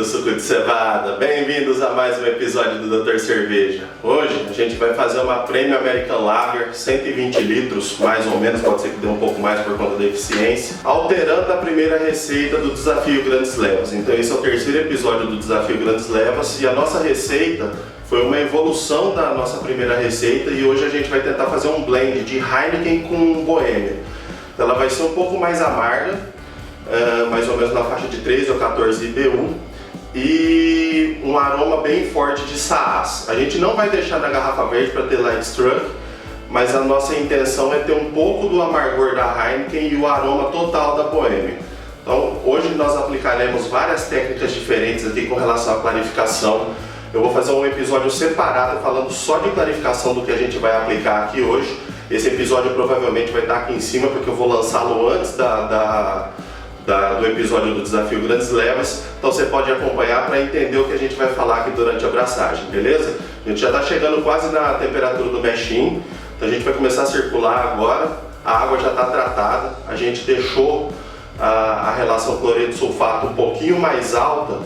do suco de cevada, bem-vindos a mais um episódio do Dr. Cerveja. Hoje a gente vai fazer uma Premium American Lager, 120 litros, mais ou menos, pode ser que dê um pouco mais por conta da eficiência, alterando a primeira receita do Desafio Grandes Levas. Então esse é o terceiro episódio do Desafio Grandes Levas e a nossa receita foi uma evolução da nossa primeira receita e hoje a gente vai tentar fazer um blend de Heineken com Bohemia. Ela vai ser um pouco mais amarga, mais ou menos na faixa de 13 ou 14 IBU e um aroma bem forte de Saaz. A gente não vai deixar na garrafa verde para ter light struck, mas a nossa intenção é ter um pouco do amargor da Heineken e o aroma total da Bohemia. Então hoje nós aplicaremos várias técnicas diferentes aqui com relação à clarificação. Eu vou fazer um episódio separado falando só de clarificação do que a gente vai aplicar aqui hoje. Esse episódio provavelmente vai estar aqui em cima porque eu vou lançá-lo antes do episódio do Desafio Grandes Levas, então você pode acompanhar para entender o que a gente vai falar aqui durante a abraçagem, beleza? A gente já está chegando quase na temperatura do mexinho, então a gente vai começar a circular agora, a água já está tratada, a gente deixou a relação cloreto-sulfato um pouquinho mais alta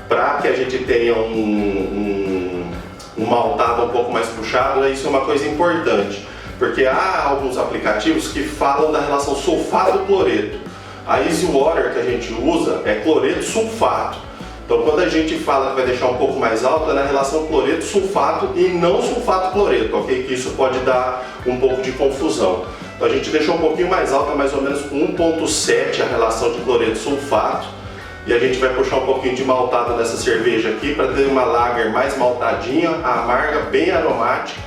para que a gente tenha um maltado um pouco mais puxado. Isso é uma coisa importante, porque há alguns aplicativos que falam da relação sulfato-cloreto. A Easy Water que a gente usa é cloreto-sulfato. Então quando a gente fala que vai deixar um pouco mais alto, é na relação cloreto-sulfato e não sulfato-cloreto, ok? Que isso pode dar um pouco de confusão. Então a gente deixou um pouquinho mais alta, mais ou menos 1,7 a relação de cloreto-sulfato. E a gente vai puxar um pouquinho de maltado nessa cerveja aqui para ter uma lager mais maltadinha, amarga, bem aromática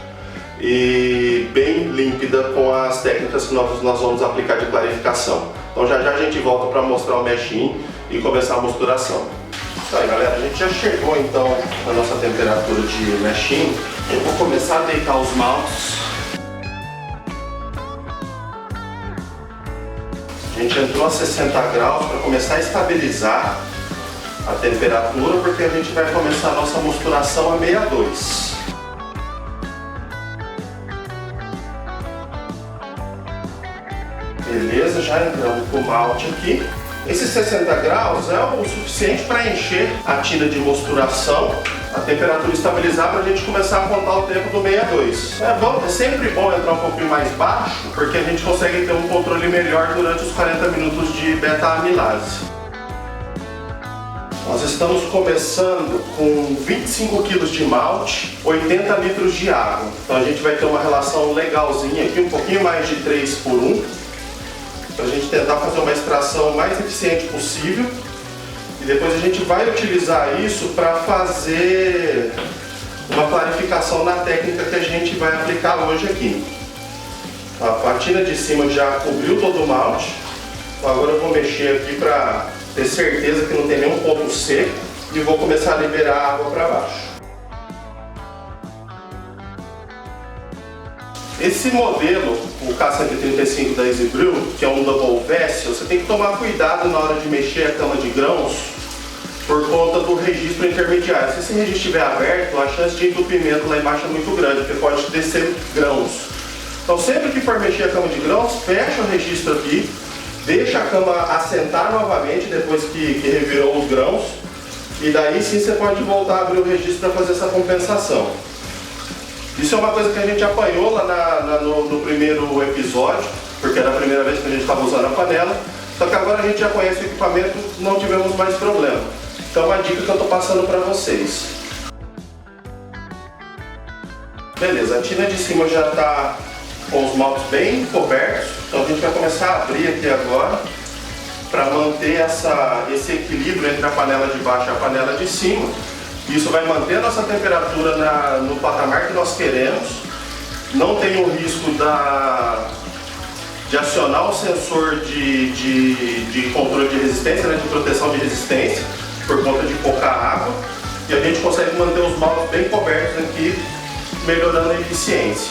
e bem límpida com as técnicas que nós vamos aplicar de clarificação. Então já a gente volta para mostrar o mexinho e começar a misturação. Isso aí, galera, a gente já chegou então na nossa temperatura de mexinho. Eu vou começar a deitar os maltes. A gente entrou a 60 graus para começar a estabilizar a temperatura, porque a gente vai começar a nossa misturação a 62. Beleza, já entramos com o malte aqui. Esses 60 graus é o suficiente para encher a tina de misturação, a temperatura estabilizar para a gente começar a contar o tempo do 62. É sempre bom entrar um pouquinho mais baixo, porque a gente consegue ter um controle melhor durante os 40 minutos de beta-amilase. Nós estamos começando com 25 kg de malte, 80 litros de água. Então a gente vai ter uma relação legalzinha aqui, um pouquinho mais de 3 por 1. Para a gente tentar fazer uma extração mais eficiente possível e depois a gente vai utilizar isso para fazer uma clarificação na técnica que a gente vai aplicar hoje aqui. A patina de cima já cobriu todo o malte, então agora eu vou mexer aqui para ter certeza que não tem nenhum ponto seco e vou começar a liberar a água para baixo. Esse modelo, o K135 da Easy Brew, que é um Double Vessel, você tem que tomar cuidado na hora de mexer a cama de grãos por conta do registro intermediário. Se esse registro estiver aberto, a chance de entupimento lá embaixo é muito grande, porque pode descer grãos. Então sempre que for mexer a cama de grãos, fecha o registro aqui, deixa a cama assentar novamente depois que revirou os grãos, e daí sim você pode voltar a abrir o registro para fazer essa compensação. Isso é uma coisa que a gente apanhou lá no primeiro episódio, porque era a primeira vez que a gente estava usando a panela, só que agora a gente já conhece o equipamento, não tivemos mais problema. Então é uma dica que eu estou passando para vocês. Beleza, a tina de cima já está com os maltes bem cobertos, então a gente vai começar a abrir aqui agora para manter esse equilíbrio entre a panela de baixo e a panela de cima. Isso vai manter a nossa temperatura no patamar que nós queremos. Não tem o risco de acionar o sensor de controle de resistência, de proteção de resistência, por conta de pouca água. E a gente consegue manter os maltes bem cobertos aqui, melhorando a eficiência.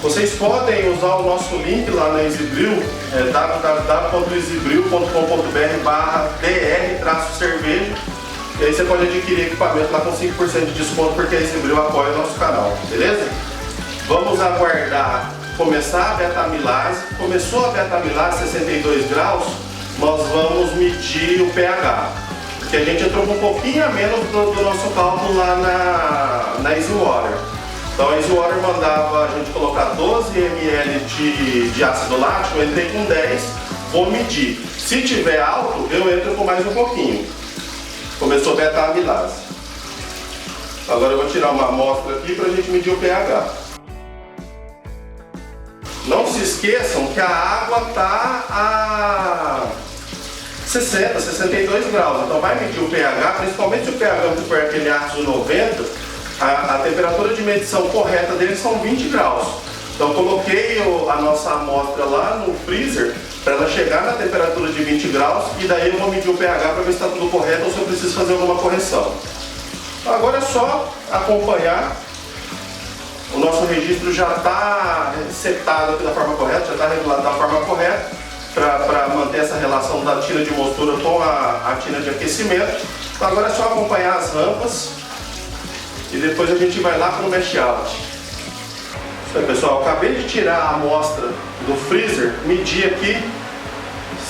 Vocês podem usar o nosso link lá na Easy Brew, www.easybrew.com.br/dr-cerveja. E aí você pode adquirir equipamento lá com 5% de desconto, porque a Easy Brew apoia o nosso canal, beleza? Vamos aguardar começar a beta-amilase. Começou a beta-amilase 62 graus, nós vamos medir o pH. que a gente entrou com um pouquinho a menos do nosso cálculo lá na Easy Water. Então a Easy Water mandava a gente colocar 12 ml de ácido lático, eu entrei com 10, vou medir. Se tiver alto, eu entro com mais um pouquinho. Começou beta-amilase. Agora eu vou tirar uma amostra aqui para a gente medir o pH. Não se esqueçam que a água está a 60, 62 graus, então vai medir o pH, principalmente se o pH for aquele ácido 90, a temperatura de medição correta dele são 20 graus. Então coloquei a nossa amostra lá no freezer para ela chegar na temperatura de 20 graus e daí eu vou medir o pH para ver se está tudo correto ou se eu preciso fazer alguma correção. Agora é só acompanhar. O nosso registro já está setado aqui da forma correta, já está regulado da forma correta para manter essa relação da tina de mostura com a tina de aquecimento. Então agora é só acompanhar as rampas e depois a gente vai lá para o mesh out. Isso aí, pessoal, eu acabei de tirar a amostra do freezer, medi aqui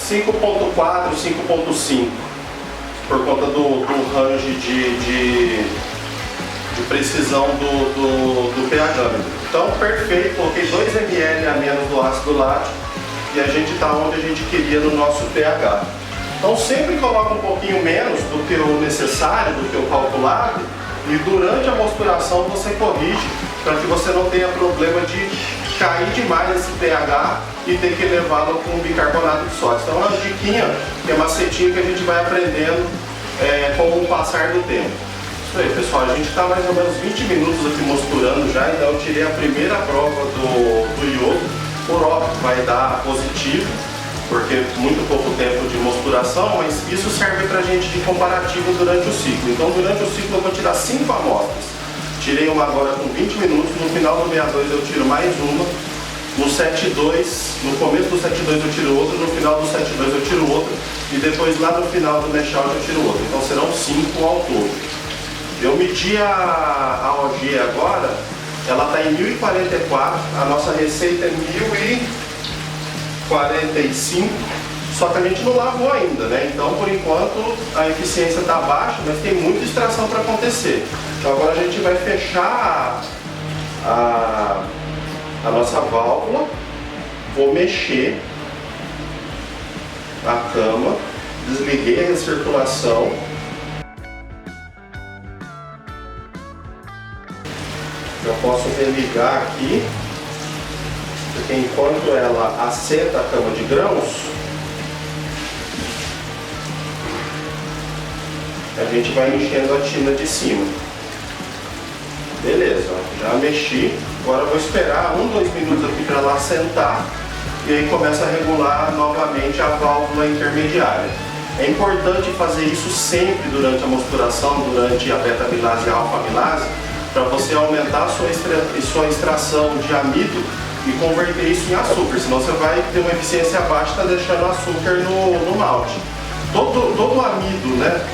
5.4, 5.5 por conta do range de precisão do pH. Então, perfeito, coloquei 2 ml a menos do ácido lático e a gente está onde a gente queria no nosso pH. Então, sempre coloca um pouquinho menos do que o necessário, do que o calculado, e durante a mosturação você corrige para que você não tenha problema de cair demais esse pH e ter que levá-lo com bicarbonato de sódio. Então, é uma diquinha, que é macetinho que a gente vai aprendendo com o passar do tempo. Isso aí, pessoal, a gente está mais ou menos 20 minutos aqui mosturando já, então eu tirei a primeira prova do iodo, por óbvio vai dar positivo, porque muito pouco tempo de mosturação, mas isso serve para a gente de comparativo durante o ciclo. Então durante o ciclo eu vou tirar 5 amostras, tirei uma agora com 20 minutos, no final do 62 eu tiro mais uma, no 7.2, no começo do 7.2 eu tiro outra, no final do 7.2 eu tiro outra, e depois lá no final do mesh out eu tiro outra, então serão 5 ao todo. Eu medi a OG agora, ela está em 1044, a nossa receita é 1045, só que a gente não lavou ainda, né? Então, por enquanto, a eficiência está baixa, mas tem muita extração para acontecer. Então agora a gente vai fechar a nossa válvula, vou mexer a cama, desliguei a recirculação. Eu posso religar aqui, porque enquanto ela assenta a cama de grãos, a gente vai enchendo a tina de cima. Beleza, ó, já mexi. Agora eu vou esperar 1-2 minutos aqui para ela assentar e aí começa a regular novamente a válvula intermediária. É importante fazer isso sempre durante a mosturação, durante a beta-amilase e a alfa-amilase, para você aumentar a sua extração de amido e converter isso em açúcar, senão você vai ter uma eficiência baixa e está deixando açúcar no malte. Todo amido, né,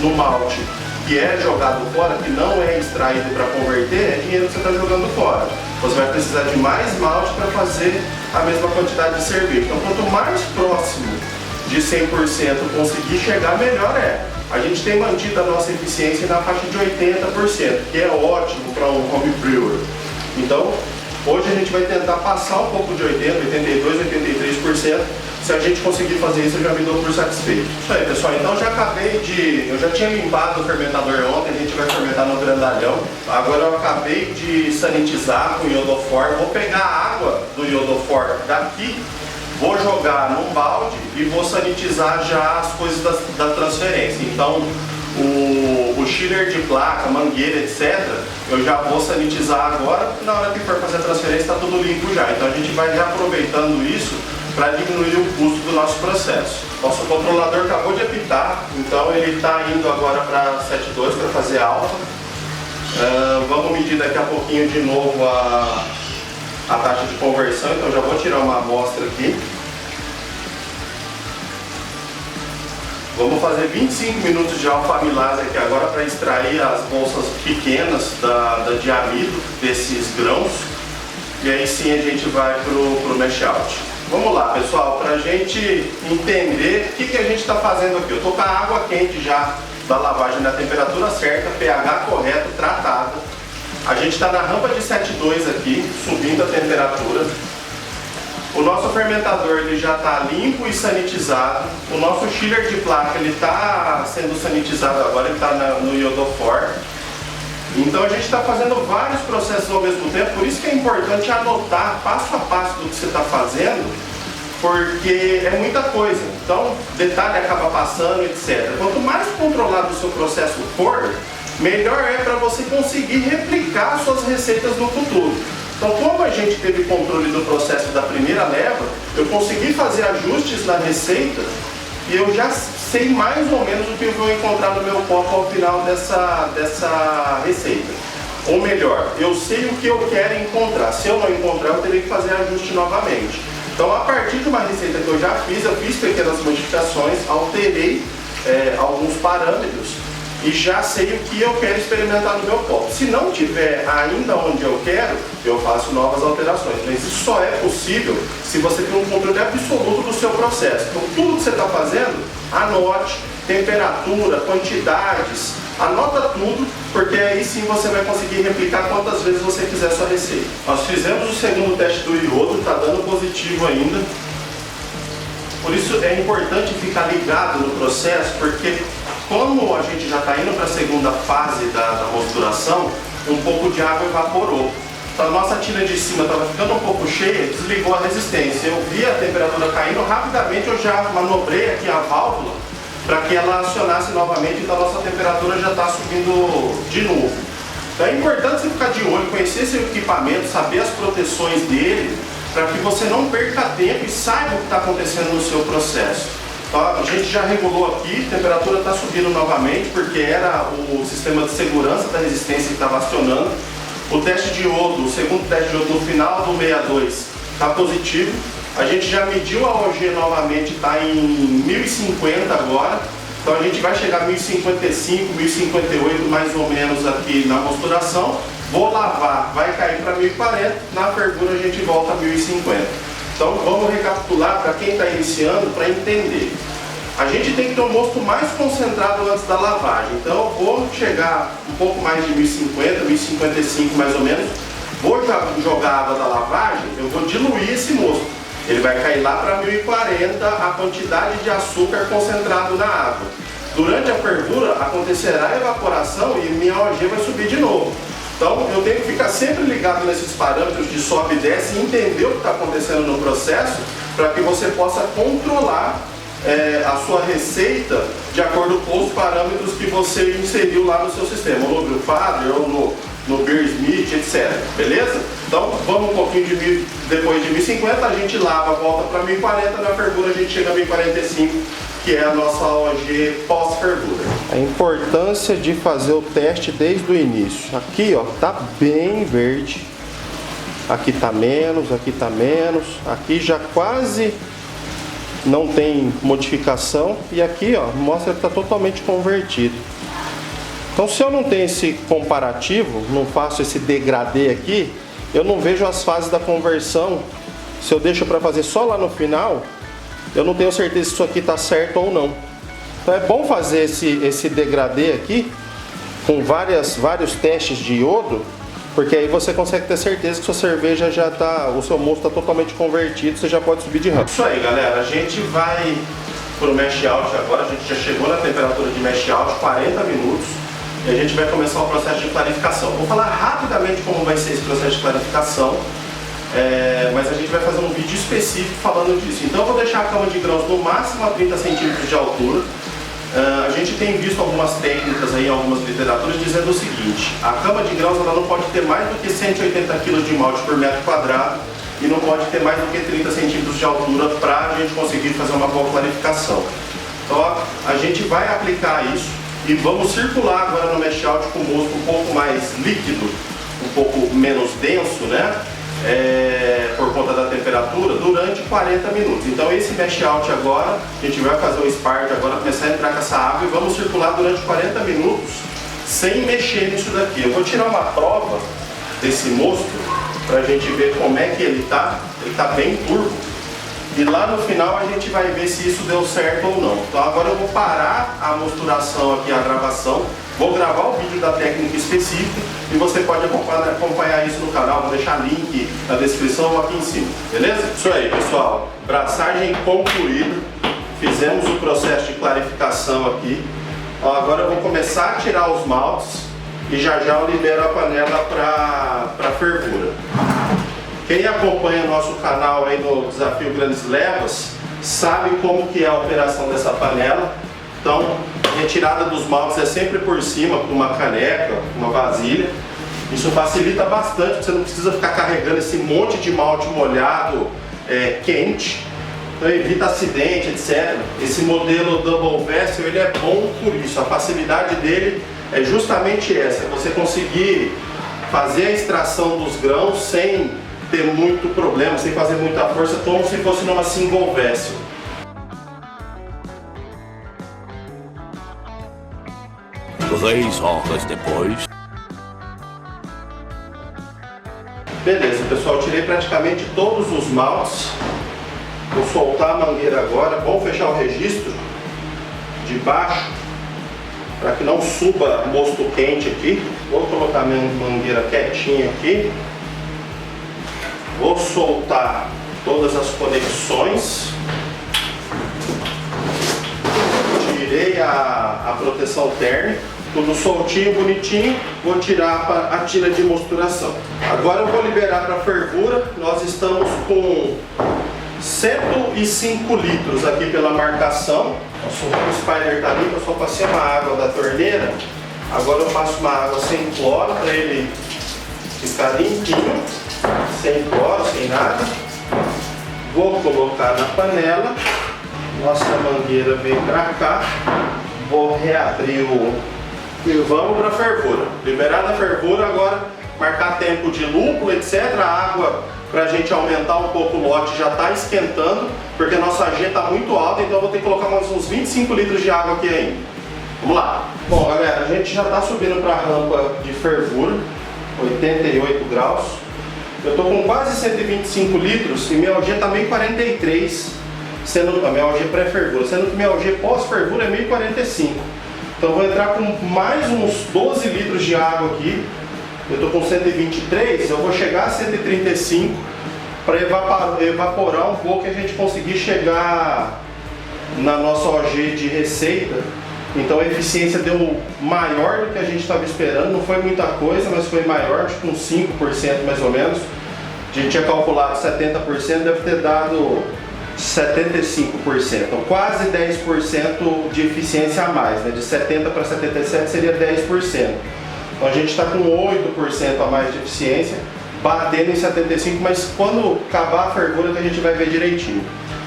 no malte que é jogado fora, que não é extraído para converter, é dinheiro que você está jogando fora. Você vai precisar de mais malte para fazer a mesma quantidade de cerveja. Então, quanto mais próximo de 100% conseguir chegar, melhor é. A gente tem mantido a nossa eficiência na faixa de 80%, que é ótimo para um home brewer. Então, hoje a gente vai tentar passar um pouco de 80%, 82%, 83%. Se a gente conseguir fazer isso, eu já me dou por satisfeito. Isso aí, pessoal. Então, eu já tinha limpado o fermentador ontem, a gente vai fermentar no grandalhão. Agora eu acabei de sanitizar com iodofor. Vou pegar a água do iodofor daqui, vou jogar num balde e vou sanitizar já as coisas da transferência. Então, o chiller de placa, mangueira, etc., eu já vou sanitizar agora, na hora que for fazer a transferência está tudo limpo já. Então a gente vai já aproveitando isso para diminuir o custo do nosso processo. Nosso controlador acabou de apitar, então ele está indo agora para 7.2 para fazer alfa. Vamos medir daqui a pouquinho de novo a taxa de conversão, então já vou tirar uma amostra aqui. Vamos fazer 25 minutos de alfa-amilase aqui agora para extrair as bolsas pequenas de amido desses grãos. E aí sim a gente vai pro mesh out. Vamos lá, pessoal, para a gente entender o que a gente está fazendo aqui. Eu estou com a água quente já da lavagem na temperatura certa, pH correto, tratado. A gente está na rampa de 7,2 aqui, subindo a temperatura. O nosso fermentador ele já está limpo e sanitizado. O nosso chiller de placa ele está sendo sanitizado agora, ele está no iodofor. Então a gente está fazendo vários processos ao mesmo tempo, por isso que é importante anotar passo a passo do que você está fazendo, porque é muita coisa. Então, detalhe acaba passando, etc. Quanto mais controlado o seu processo for, melhor é para você conseguir replicar suas receitas no futuro. Então, como a gente teve controle do processo da primeira leva, eu consegui fazer ajustes na receita e eu já sei mais ou menos o que eu vou encontrar no meu copo ao final dessa receita. Ou melhor, eu sei o que eu quero encontrar. Se eu não encontrar, eu terei que fazer ajuste novamente. Então, a partir de uma receita que eu já fiz, eu fiz pequenas modificações, alterei alguns parâmetros e já sei o que eu quero experimentar no meu copo. Se não tiver ainda onde eu quero, eu faço novas alterações. Mas isso só é possível se você tem um controle absoluto do seu processo. Então, tudo que você está fazendo, anote temperatura, quantidades, anota tudo, porque aí sim você vai conseguir replicar quantas vezes você quiser a sua receita. Nós fizemos o segundo teste do iodo, está dando positivo ainda. Por isso é importante ficar ligado no processo, porque como a gente já está indo para a segunda fase da mosturação, um pouco de água evaporou. Então a nossa tina de cima estava ficando um pouco cheia, desligou a resistência. Eu vi a temperatura caindo, rapidamente eu já manobrei aqui a válvula para que ela acionasse novamente, então a nossa temperatura já está subindo de novo. Então é importante você ficar de olho, conhecer seu equipamento, saber as proteções dele, para que você não perca tempo e saiba o que está acontecendo no seu processo. Então, a gente já regulou aqui, a temperatura está subindo novamente, porque era o sistema de segurança da resistência que estava acionando. O teste de iodo, o segundo teste de iodo no final do 62 está positivo. A gente já mediu a OG novamente, está em 1050 agora. Então a gente vai chegar a 1055, 1058 mais ou menos aqui na mosturação. Vou lavar, vai cair para 1040, na fervura a gente volta a 1050. Então vamos recapitular para quem está iniciando, para entender. A gente tem que ter um mosto mais concentrado antes da lavagem. Então eu vou chegar um pouco mais de 1050, 1055 mais ou menos. Vou jogar a água da lavagem, eu vou diluir esse mosto. Ele vai cair lá para 1040 a quantidade de açúcar concentrado na água. Durante a fervura acontecerá a evaporação e minha OG vai subir de novo. Então eu tenho que ficar sempre ligado nesses parâmetros de sobe e desce e entender o que está acontecendo no processo para que você possa controlar a sua receita de acordo com os parâmetros que você inseriu lá no seu sistema, ou no Brewfather, ou no Beer Smith, etc. Beleza? Então vamos um pouquinho depois de 1050, a gente lava, volta para 1040, na fervura a gente chega a 1045, que é a nossa OG pós-fervura. A importância de fazer o teste desde o início. Aqui ó, tá bem verde. Aqui tá menos, aqui tá menos. Aqui já quase não tem modificação. E aqui ó, mostra que tá totalmente convertido. Então se eu não tenho esse comparativo, não faço esse degradê aqui, eu não vejo as fases da conversão. Se eu deixo para fazer só lá no final, eu não tenho certeza se isso aqui está certo ou não. Então é bom fazer esse degradê aqui com vários testes de iodo, porque aí você consegue ter certeza que sua cerveja já está, o seu mosto está totalmente convertido, você já pode subir de rampa. Isso aí galera, a gente vai para o mash out agora, a gente já chegou na temperatura de mash out, 40 minutos, e a gente vai começar o processo de clarificação. Vou falar rapidamente como vai ser esse processo de clarificação. Mas a gente vai fazer um vídeo específico falando disso. Então eu vou deixar a cama de grãos no máximo a 30 centímetros de altura. A gente tem visto algumas técnicas aí, algumas literaturas dizendo o seguinte: a cama de grãos ela não pode ter mais do que 180 kg de malte por metro quadrado e não pode ter mais do que 30 centímetros de altura para a gente conseguir fazer uma boa clarificação. Então a gente vai aplicar isso e vamos circular agora no mash out com o mosto um pouco mais líquido, um pouco menos denso, né? Por conta da temperatura, durante 40 minutos. Então esse mash out agora, a gente vai fazer o spart agora, começar a entrar com essa água e vamos circular durante 40 minutos sem mexer nisso daqui. Eu vou tirar uma prova desse mosto para a gente ver como é que ele tá bem turvo. e lá no final a gente vai ver se isso deu certo ou não. Então agora eu vou parar a mosturação aqui, a gravação, vou gravar o vídeo da técnica específica e você pode acompanhar isso no canal, vou deixar link na descrição ou aqui em cima, beleza? Isso aí, pessoal, braçagem concluída, fizemos o processo de clarificação aqui. Ó, agora eu vou começar a tirar os maltes e já eu libero a panela para fervura. Quem acompanha nosso canal aí no Desafio Grandes Levas sabe como que é a operação dessa panela. Então, a retirada dos maltes é sempre por cima, com uma caneca, uma vasilha. Isso facilita bastante, você não precisa ficar carregando esse monte de malte molhado quente. Então evita acidente, etc. Esse modelo Double Vessel, ele é bom por isso. A facilidade dele é justamente essa, você conseguir fazer a extração dos grãos sem ter muito problema, sem fazer muita força, como se fosse numa Single Vessel. Três horas depois. Beleza, pessoal, tirei praticamente todos os maltes. Vou soltar a mangueira agora. Bom fechar o registro de baixo para que não suba mosto quente aqui. Vou colocar minha mangueira quietinha aqui. Vou soltar todas as conexões. Tirei a proteção térmica, tudo soltinho, bonitinho. Vou tirar a tira de mosturação. Agora eu vou liberar para fervura. Nós estamos com 105 litros aqui pela marcação. O Spider está limpo, eu só passei uma água da torneira. Agora eu passo uma água sem cloro para ele ficar limpinho, sem cloro, sem nada. Vou colocar na panela. Nossa mangueira vem para cá. Vou reabrir e vamos para a fervura. Liberada a fervura, agora marcar tempo de lúpulo, etc. A água, para a gente aumentar um pouco o lote, já está esquentando, porque a nossa G está muito alta, então eu vou ter que colocar mais uns 25 litros de água aqui ainda. Vamos lá. Bom, galera, a gente já está subindo para a rampa de fervura, 88 graus. Eu estou com quase 125 litros e minha OG está 1043, sendo a minha OG pré-fervura, sendo que minha OG pós-fervura é 1045. Então eu vou entrar com mais uns 12 litros de água aqui. Eu estou com 123, eu vou chegar a 135 para evaporar um pouco e a gente conseguir chegar na nossa OG de receita. Então a eficiência deu maior do que a gente estava esperando, não foi muita coisa, mas foi maior, acho que uns 5% mais ou menos. A gente tinha calculado 70%, deve ter dado 75%, então quase 10% de eficiência a mais, né? De 70 para 77 seria 10%. Então a gente está com 8% a mais de eficiência, batendo em 75%, mas quando acabar a fervura que a gente vai ver direitinho.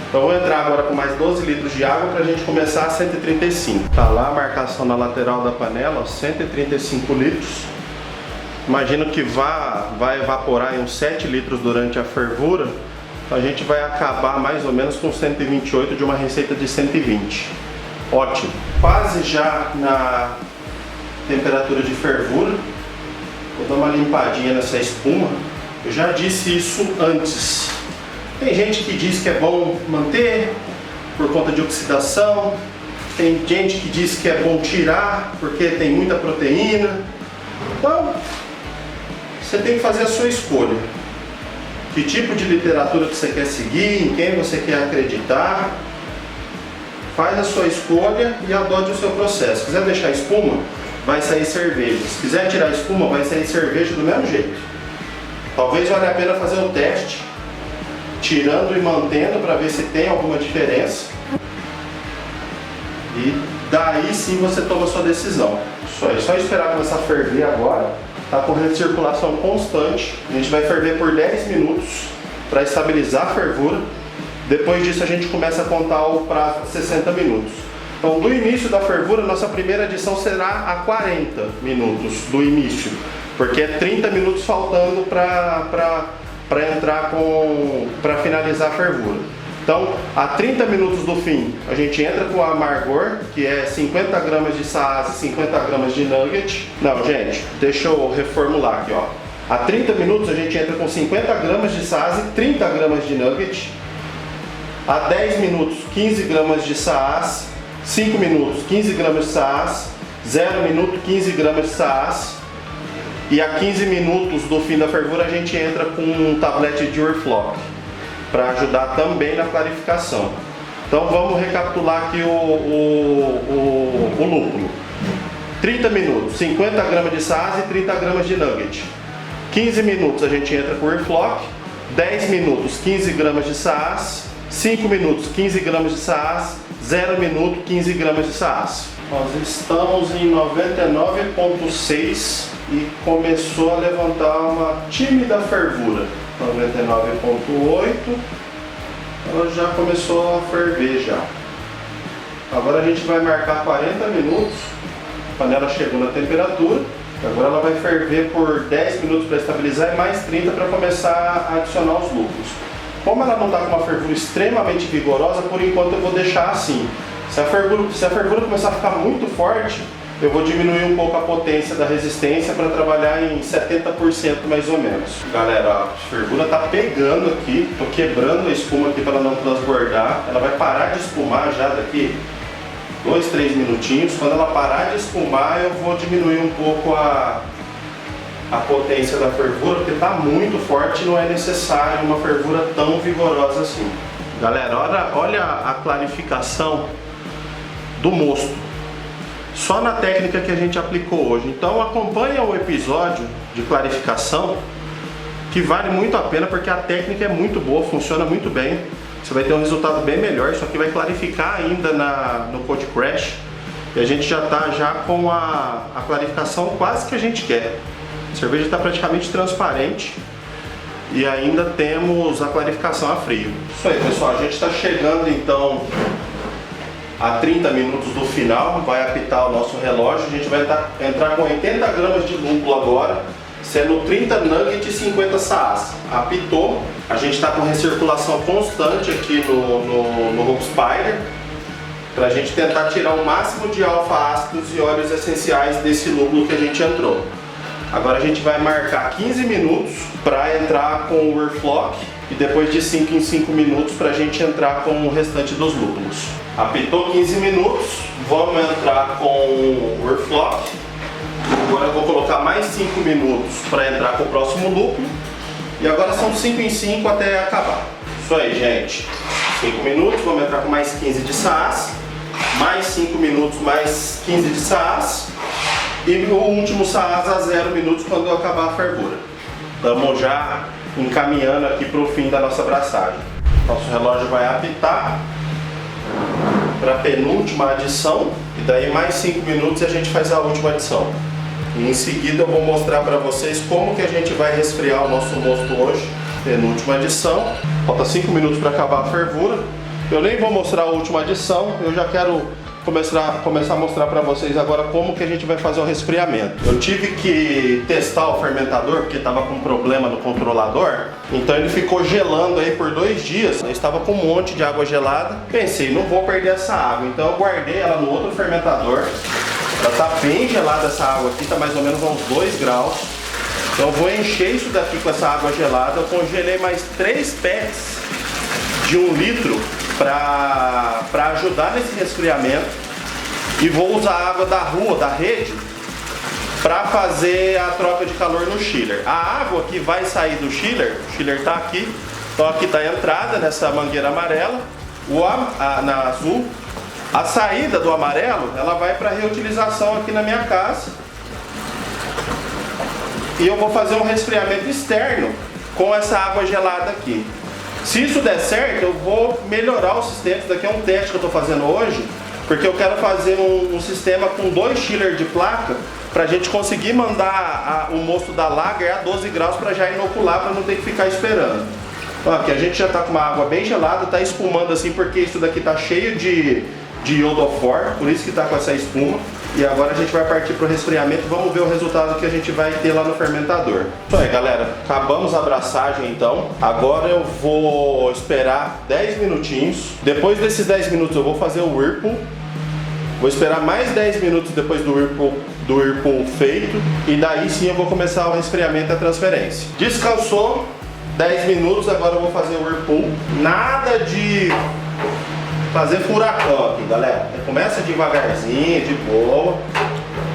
Então eu vou entrar agora com mais 12 litros de água para a gente começar a 135. Tá lá a marcação na lateral da panela, 135 litros. Imagino que vai evaporar em uns 7 litros durante a fervura. Então a gente vai acabar mais ou menos com 128 de uma receita de 120. Ótimo. Quase já na temperatura de fervura. Vou dar uma limpadinha nessa espuma. Eu já disse isso antes. Tem gente que diz que é bom manter por conta de oxidação. Tem gente que diz que é bom tirar porque tem muita proteína. Então, você tem que fazer a sua escolha. Que tipo de literatura que você quer seguir, em quem você quer acreditar. Faz a sua escolha e adote o seu processo. Se quiser deixar espuma, vai sair cerveja. Se quiser tirar espuma, vai sair cerveja do mesmo jeito. Talvez valha a pena fazer o teste, tirando e mantendo para ver se tem alguma diferença. E daí sim você toma a sua decisão. É só esperar começar a ferver agora. Está correndo circulação constante. A gente vai ferver por 10 minutos para estabilizar a fervura. Depois disso a gente começa a contar o prazo de 60 minutos. Então do início da fervura, nossa primeira adição será a 40 minutos do início, porque é 30 minutos faltando para finalizar a fervura. Então, a 30 minutos do fim, a gente entra com o amargor, que é 50 gramas de saase e 50 gramas de nugget. Não, gente, deixa eu reformular aqui, ó. A 30 minutos a gente entra com 50 gramas de saase, 30 gramas de nugget. A 10 minutos, 15 gramas de saás. 5 minutos, 15 gramas de saás. 0 minuto, 15 gramas de saás. E a 15 minutos do fim da fervura a gente entra com um tablete de Urflock para ajudar também na clarificação. Então vamos recapitular aqui o lúpulo. 30 minutos, 50 gramas de saás e 30 gramas de nugget. 15 minutos a gente entra com o Urflock. 10 minutos, 15 gramas de saás. 5 minutos, 15 gramas de saás. 0 minuto, 15 gramas de saás. Nós estamos em 99,6 e começou a levantar uma tímida fervura. 99,8, ela já começou a ferver já. Agora a gente vai marcar 40 minutos, a panela chegou na temperatura, agora ela vai ferver por 10 minutos para estabilizar e mais 30 para começar a adicionar os lúpulos. Como ela não está com uma fervura extremamente vigorosa, por enquanto eu vou deixar assim. Se a fervura começar a ficar muito forte, eu vou diminuir um pouco a potência da resistência para trabalhar em 70% mais ou menos. Galera, a fervura tá pegando aqui, tô quebrando a espuma aqui para ela não transbordar. Ela vai parar de espumar já daqui 2, 3 minutinhos. Quando ela parar de espumar, eu vou diminuir um pouco a potência da fervura, porque tá muito forte e não é necessário uma fervura tão vigorosa assim. Galera, olha a clarificação do mosto. Só na técnica que a gente aplicou hoje. Então acompanha o episódio de clarificação, que vale muito a pena porque a técnica é muito boa, funciona muito bem. Você vai ter um resultado bem melhor. Isso aqui vai clarificar ainda no Cold Crash. E a gente já está com a clarificação quase que a gente quer. A cerveja está praticamente transparente e ainda temos a clarificação a frio. Isso aí, pessoal, a gente está chegando então a 30 minutos do final, vai apitar o nosso relógio. A gente vai entrar com 80 gramas de lúpulo agora, sendo 30 nugget e 50 saás. Apitou, a gente está com recirculação constante aqui no Hoop Spider, para a gente tentar tirar o máximo de alfa-ácidos e óleos essenciais desse lúpulo que a gente entrou. Agora a gente vai marcar 15 minutos para entrar com o Urflock e depois de 5 em 5 minutos para a gente entrar com o restante dos lúpulos. Apitou 15 minutos, vamos entrar com o Urflock. Agora eu vou colocar mais 5 minutos para entrar com o próximo lúpulo. E agora são 5 em 5 até acabar. Isso aí, gente. 5 minutos, vamos entrar com mais 15 de saás. Mais 5 minutos, mais 15 de saás. E o último saás a 0 minutos quando acabar a fervura. Estamos já encaminhando aqui para o fim da nossa braçagem. Nosso relógio vai apitar para a penúltima adição. E daí mais 5 minutos a gente faz a última adição. E em seguida eu vou mostrar para vocês como que a gente vai resfriar o nosso mosto hoje. Penúltima adição. Falta 5 minutos para acabar a fervura. Eu nem vou mostrar a última adição, eu já quero começar a mostrar para vocês agora como que a gente vai fazer o resfriamento. Eu tive que testar o fermentador porque estava com problema no controlador, então ele ficou gelando aí por 2 dias. Eu estava com um monte de água gelada, pensei, não vou perder essa água, então eu guardei ela no outro fermentador. Ela está bem gelada essa água aqui, está mais ou menos a uns 2 graus. Então eu vou encher isso daqui com essa água gelada. Eu congelei mais 3 packs de 1 litro para ajudar nesse resfriamento, e vou usar a água da rua, da rede, para fazer a troca de calor no chiller. A água que vai sair do chiller, o chiller está aqui, então aqui está a entrada nessa mangueira amarela, na azul. A saída do amarelo, ela vai para reutilização aqui na minha casa, e eu vou fazer um resfriamento externo com essa água gelada aqui. Se isso der certo, eu vou melhorar o sistema. Isso daqui é um teste que eu estou fazendo hoje, porque eu quero fazer um sistema com 2 chillers de placa para a gente conseguir mandar o mosto da lager a 12 graus para já inocular, para não ter que ficar esperando. Então aqui a gente já está com uma água bem gelada, está espumando assim porque isso daqui está cheio de iodofor, por isso que está com essa espuma. E agora a gente vai partir para o resfriamento. Vamos ver o resultado que a gente vai ter lá no fermentador. Isso aí, galera, acabamos a abraçagem então. Agora eu vou esperar 10 minutinhos. Depois desses 10 minutos eu vou fazer o Whirlpool. Vou esperar mais 10 minutos depois do Whirlpool feito. E daí sim eu vou começar o resfriamento e a transferência. Descansou, 10 minutos, agora eu vou fazer o whirlpool. Nada de fazer furacão aqui, galera. Começa devagarzinho, de boa.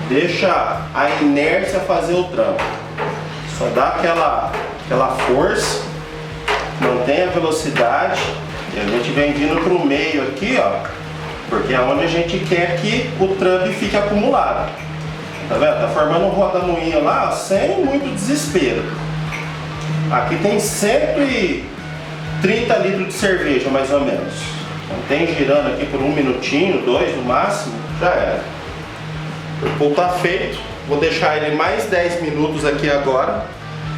Deixa a inércia fazer o trampo. Só dá aquela força. Mantém a velocidade. E a gente vem vindo pro meio aqui, ó. Porque é onde a gente quer que o trube fique acumulado. Tá vendo? Tá formando um rodamuinho lá, ó, sem muito desespero. Aqui tem 130 litros de cerveja, mais ou menos. Mantém girando aqui por 1 minutinho, 2 no máximo, já era. O whirlpool tá feito. Vou deixar ele mais 10 minutos aqui agora,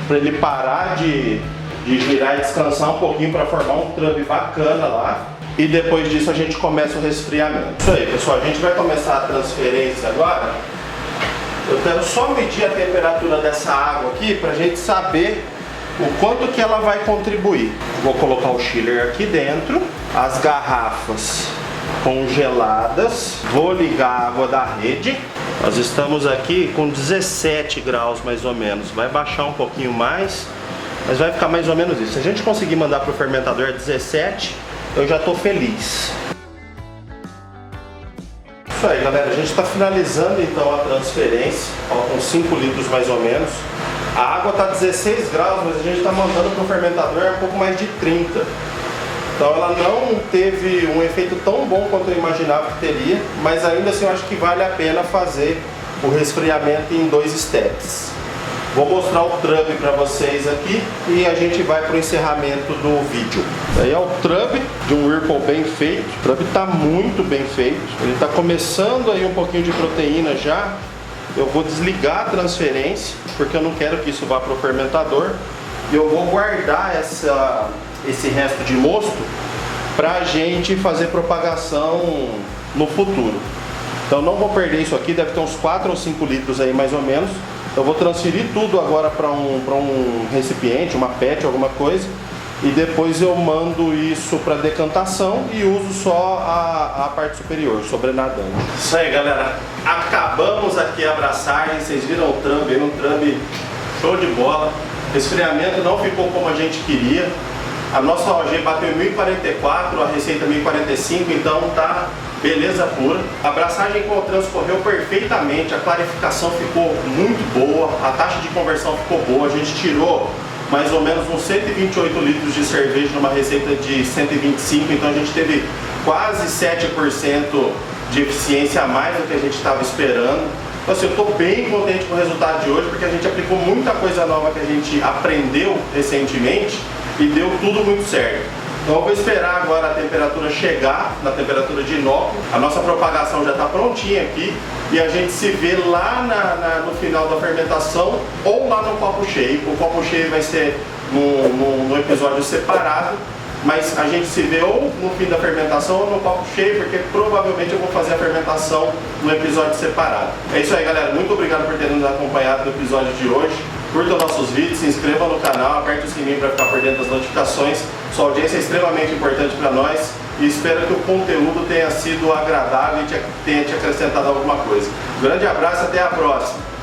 para ele parar de girar e descansar um pouquinho, para formar um trube bacana lá. E depois disso a gente começa o resfriamento. Isso aí, pessoal, a gente vai começar a transferência agora. Eu quero só medir a temperatura dessa água aqui para a gente saber o quanto que ela vai contribuir. Vou colocar o chiller aqui dentro, as garrafas congeladas, vou ligar a água da rede. Nós estamos aqui com 17 graus mais ou menos, vai baixar um pouquinho mais, mas vai ficar mais ou menos isso. Se a gente conseguir mandar para o fermentador a 17, eu já estou feliz. Isso aí, galera, a gente está finalizando então a transferência, faltam 5 litros mais ou menos. A água está 16 graus, mas a gente está mandando para o fermentador a um pouco mais de 30. Então ela não teve um efeito tão bom quanto eu imaginava que teria, mas ainda assim eu acho que vale a pena fazer o resfriamento em 2 steps. Vou mostrar o trube para vocês aqui e a gente vai para o encerramento do vídeo. Aí é o trube de um whirlpool bem feito. O trube está muito bem feito. Ele está começando aí um pouquinho de proteína já. Eu vou desligar a transferência porque eu não quero que isso vá para o fermentador. E eu vou guardar esse resto de mosto para a gente fazer propagação no futuro. Então não vou perder isso aqui, deve ter uns 4 ou 5 litros aí mais ou menos. Eu vou transferir tudo agora para um recipiente, uma PET, alguma coisa, e depois eu mando isso para decantação e uso só a parte superior, sobrenadando. Isso aí, galera, acabamos aqui a abraçagem, vocês viram o trube, um trube show de bola. Resfriamento não ficou como a gente queria. A nossa OG bateu em 1044, a receita 1045, então tá beleza pura. A abraçagem com o transcorreu perfeitamente, a clarificação ficou muito boa, a taxa de conversão ficou boa, a gente tirou mais ou menos uns 128 litros de cerveja numa receita de 125, então a gente teve quase 7% de eficiência a mais do que a gente estava esperando. Então assim, eu estou bem contente com o resultado de hoje, porque a gente aplicou muita coisa nova que a gente aprendeu recentemente e deu tudo muito certo. Então eu vou esperar agora a temperatura chegar na temperatura de inóculo. A nossa propagação já está prontinha aqui e a gente se vê lá no final da fermentação ou lá no copo cheio. O copo cheio vai ser no episódio separado, mas a gente se vê ou no fim da fermentação ou no copo cheio, porque provavelmente eu vou fazer a fermentação no episódio separado. É isso aí, galera. Muito obrigado por terem nos acompanhado no episódio de hoje. Curtam nossos vídeos, se inscrevam no canal, aperte o sininho para ficar por dentro das notificações. Sua audiência é extremamente importante para nós e espero que o conteúdo tenha sido agradável e tenha te acrescentado alguma coisa. Um grande abraço, até a próxima!